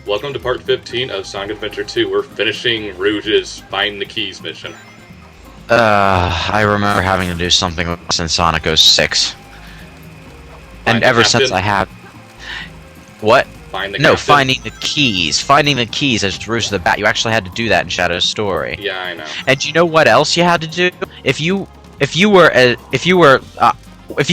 Welcome to part 15 of Sonic Adventure 2. We're finishing Rouge's Find the Keys mission. I remember having to do something with this in Sonic 06. And ever since I have... What? Finding the keys. Finding the keys as Rouge the Bat. You actually had to do that in Shadow's story. Yeah, I know. And you know what else you had to do? If you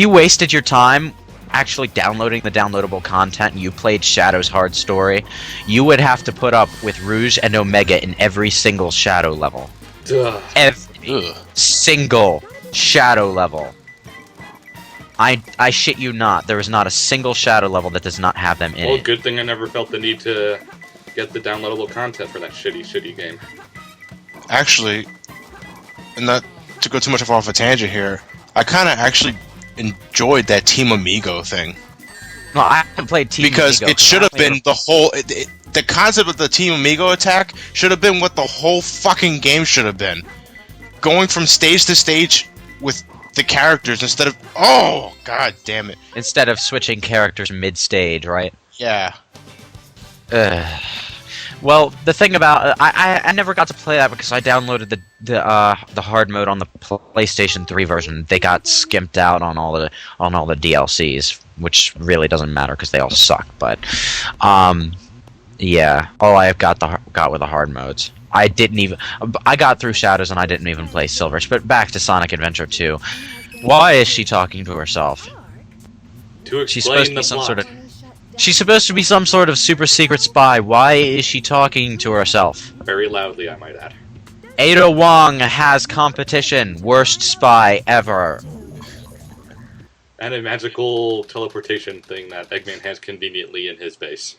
wasted your time actually downloading the downloadable content and you played Shadow's hard story, you would have to put up with Rouge and Omega in every single Shadow level. Ugh. Every single Shadow level. I shit you not, there is not a single Shadow level that does not have them in it. Well, good thing I never felt the need to get the downloadable content for that shitty game. Actually, and not to go too much off a tangent here, I kind of actually enjoyed that Team Amigo thing. No, I haven't played Team Amigo. Because it should have been the whole... the concept of the Team Amigo attack should have been what the whole fucking game should have been. Going from stage to stage with the characters instead of... Oh, god damn it. Instead of switching characters mid-stage, right? Yeah. Well, the thing about... I never got to play that because I downloaded the hard mode on the PlayStation 3 version. They got skimped out on all the DLCs, which really doesn't matter because they all suck, but... yeah, all I got were the hard modes. I got through Shadows and I didn't even play Silvers. But back to Sonic Adventure 2. Why is she talking to herself? To explain the plot. She's supposed to be some sort of super secret spy. Why is she talking to herself? Very loudly, I might add. Ada Wong has competition. Worst spy ever. And a magical teleportation thing that Eggman has conveniently in his base.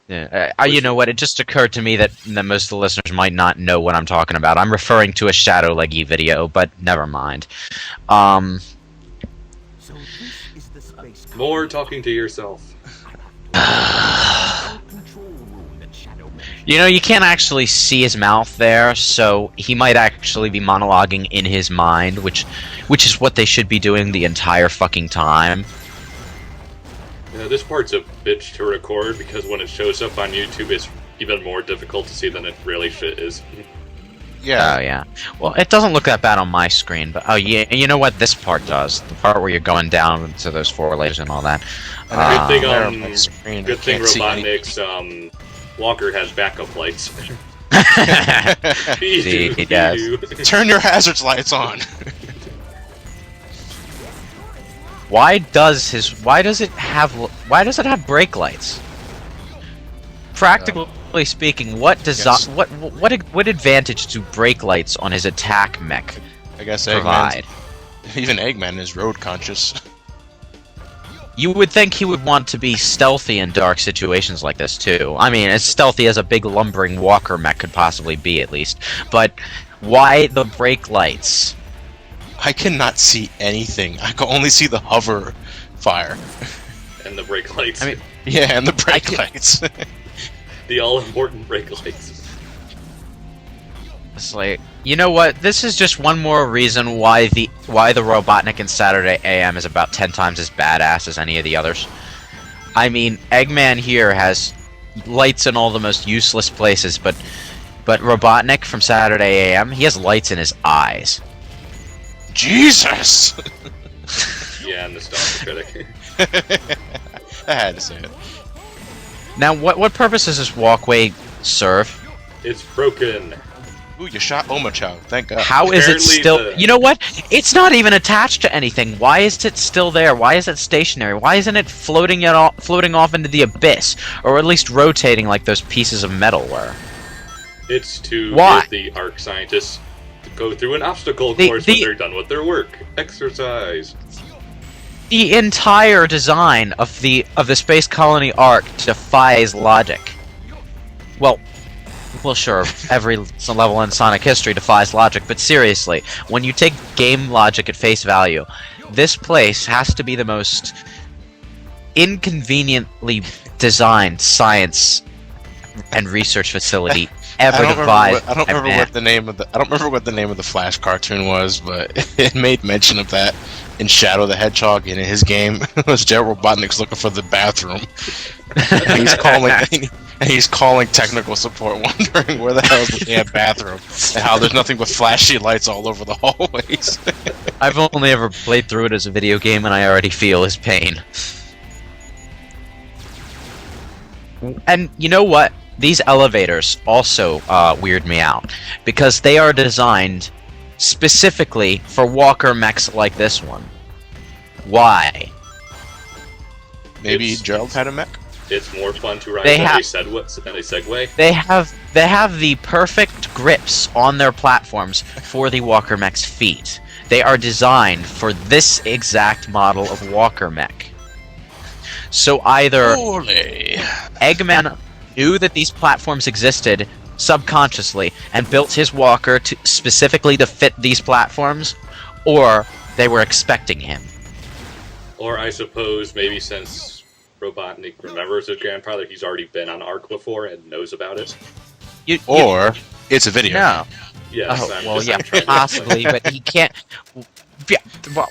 Yeah, you know what? It just occurred to me that most of the listeners might not know what I'm talking about. I'm referring to a Shadow Leggy video, but never mind. More talking to yourself. You know, you can't actually see his mouth there, so he might actually be monologuing in his mind, which is what they should be doing the entire fucking time. Yeah, this part's a bitch to record because when it shows up on YouTube, it's even more difficult to see than it really is. Yeah. Oh, yeah. Well, it doesn't look that bad on my screen, but oh, yeah, you know what this part does? The part where you're going down to those 4 layers and all that. Good thing Robotnik's walker has backup lights. See, he does. Turn your hazards lights on. Why does it have brake lights? Practically speaking, what advantage do brake lights on his attack mech I guess provide? Even Eggman is road conscious. You would think he would want to be stealthy in dark situations like this too. I mean, as stealthy as a big lumbering walker mech could possibly be, at least. But why the brake lights? I cannot see anything. I can only see the hover fire. And the brake lights. I mean, yeah, and the brake lights. The all-important brake lights. It's like, you know what? This is just one more reason why the Robotnik in Saturday AM is about 10 times as badass as any of the others. I mean, Eggman here has lights in all the most useless places, but Robotnik from Saturday AM, he has lights in his eyes. Jesus! Yeah, nostalgia critic. I had to say it. Now, what purpose does this walkway serve? It's broken. Ooh, you shot Omochow. Thank God. How is it still... You know what? It's not even attached to anything. Why is it still there? Why is it stationary? Why isn't it floating off into the abyss? Or at least rotating like those pieces of metal were? It's to Why? get the ARC scientists to go through an obstacle course when they're done with their work. Exercise. The entire design of the Space Colony Arc defies logic. Well, sure, every level in Sonic history defies logic, but seriously, when you take game logic at face value, this place has to be the most inconveniently designed science and research facility ever devised. I don't remember what the name of the Flash cartoon was, but it made mention of that in Shadow the Hedgehog in his game. It was Robotnik's looking for the bathroom. And he's calling technical support, wondering where the hell is the damn bathroom, and how there's nothing but flashy lights all over the hallways. I've only ever played through it as a video game, and I already feel his pain. And you know what? These elevators also weird me out, because they are designed specifically for walker mechs like this one. Why? Maybe Gerald had a mech? It's more fun to ride They than have- a Segway. They have the perfect grips on their platforms for the walker mech's feet. They are designed for this exact model of walker mech. So either Holy. Eggman knew that these platforms existed subconsciously and built his walker specifically to fit these platforms, or they were expecting him. Or I suppose maybe since Robotnik remembers his grandfather, he's already been on Arc before and knows about it. Or it's a video. No. Yes, Oh, I'm well, just yeah, I'm trying to possibly, but he can't. Yeah, well,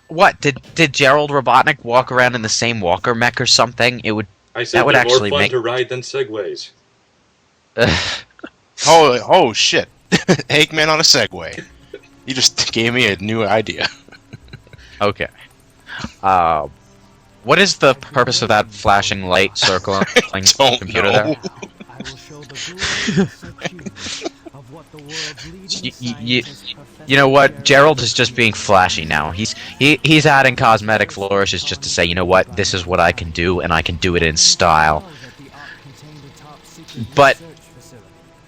what did Gerald Robotnik walk around in the same walker mech or something? It would. I said that would they're actually more fun make- to ride than Segways. Oh shit. Eggman on a Segway. You just gave me a new idea. Okay. What is the purpose of that flashing light circle on the Don't computer know. there? I will show the glorious of what the world's leading scientists You know what? Gerald is just being flashy now. He's adding cosmetic flourishes just to say, you know what, this is what I can do, and I can do it in style. But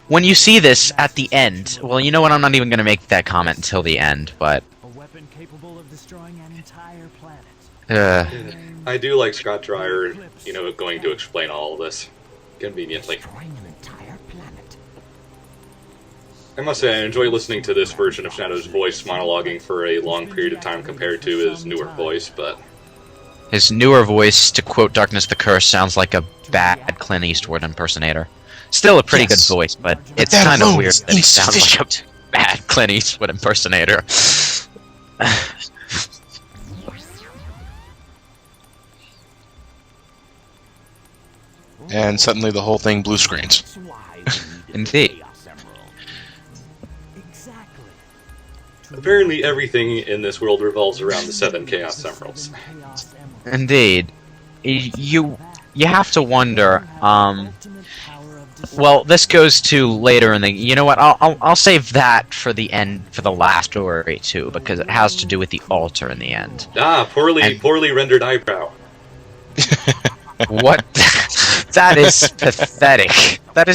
when you see this at the end, well, you know what? I'm not even going to make that comment until the end. But a weapon capable of destroying an entire planet. I do like Scott Dreyer, going to explain all of this conveniently. I must say, I enjoy listening to this version of Shadow's voice monologuing for a long period of time compared to his newer voice, but his newer voice, to quote Darkness the Curse, sounds like a bad Clint Eastwood impersonator. Still a pretty Yes. good voice, but it's that kind of alone weird is that he sounds like a insufficient. bad Clint Eastwood impersonator. And suddenly the whole thing blue screens. Indeed. Exactly. apparently everything in this world revolves around the 7 Chaos Emeralds. Indeed. You have to wonder, well, this goes to later in the. You know what? I'll save that for the end, for the last story too, because it has to do with the altar in the end. Ah, poorly rendered eyebrow. What? That is pathetic. That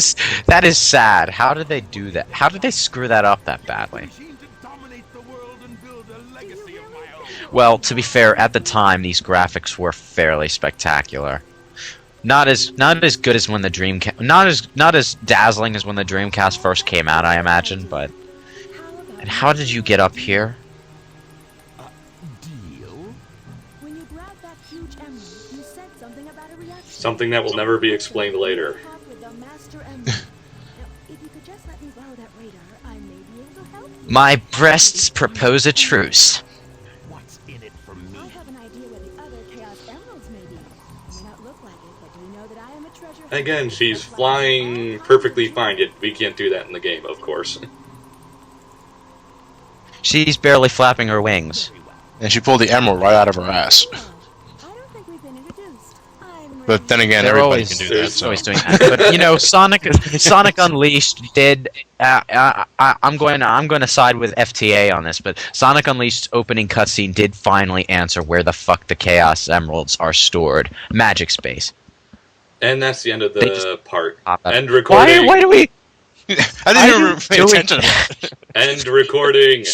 is sad. How did they do that? How did they screw that up that badly? Well, to be fair, at the time these graphics were fairly spectacular. Not as good as when the Dreamcast, not as dazzling as when the Dreamcast first came out, I imagine. But and how did you get up here? When you grabbed that huge emerald, you said something about a reaction. Something that will never be explained later. With the master emerald. Now, if you could just let me borrow that radar, I may be able to help you. My breasts propose a truce. What's in it for me? I have an idea where the other chaos emeralds may be. It may not look like it, but do you know that I am a treasure hunter? Again, she's flying perfectly fine, yet we can't do that in the game, of course. She's barely flapping her wings. And she pulled the emerald right out of her ass. I don't think we've been introduced. I'm But then again, They're everybody always- can do that. there's So. Always doing that. But you know, Sonic Unleashed did. I'm going to side with FTA on this, but Sonic Unleashed opening cutscene did finally answer where the fuck the Chaos Emeralds are stored. Magic space. And that's the end of They the just part. pop up. End recording. Why do we? I Why didn't are even you pay doing attention to that. End recording.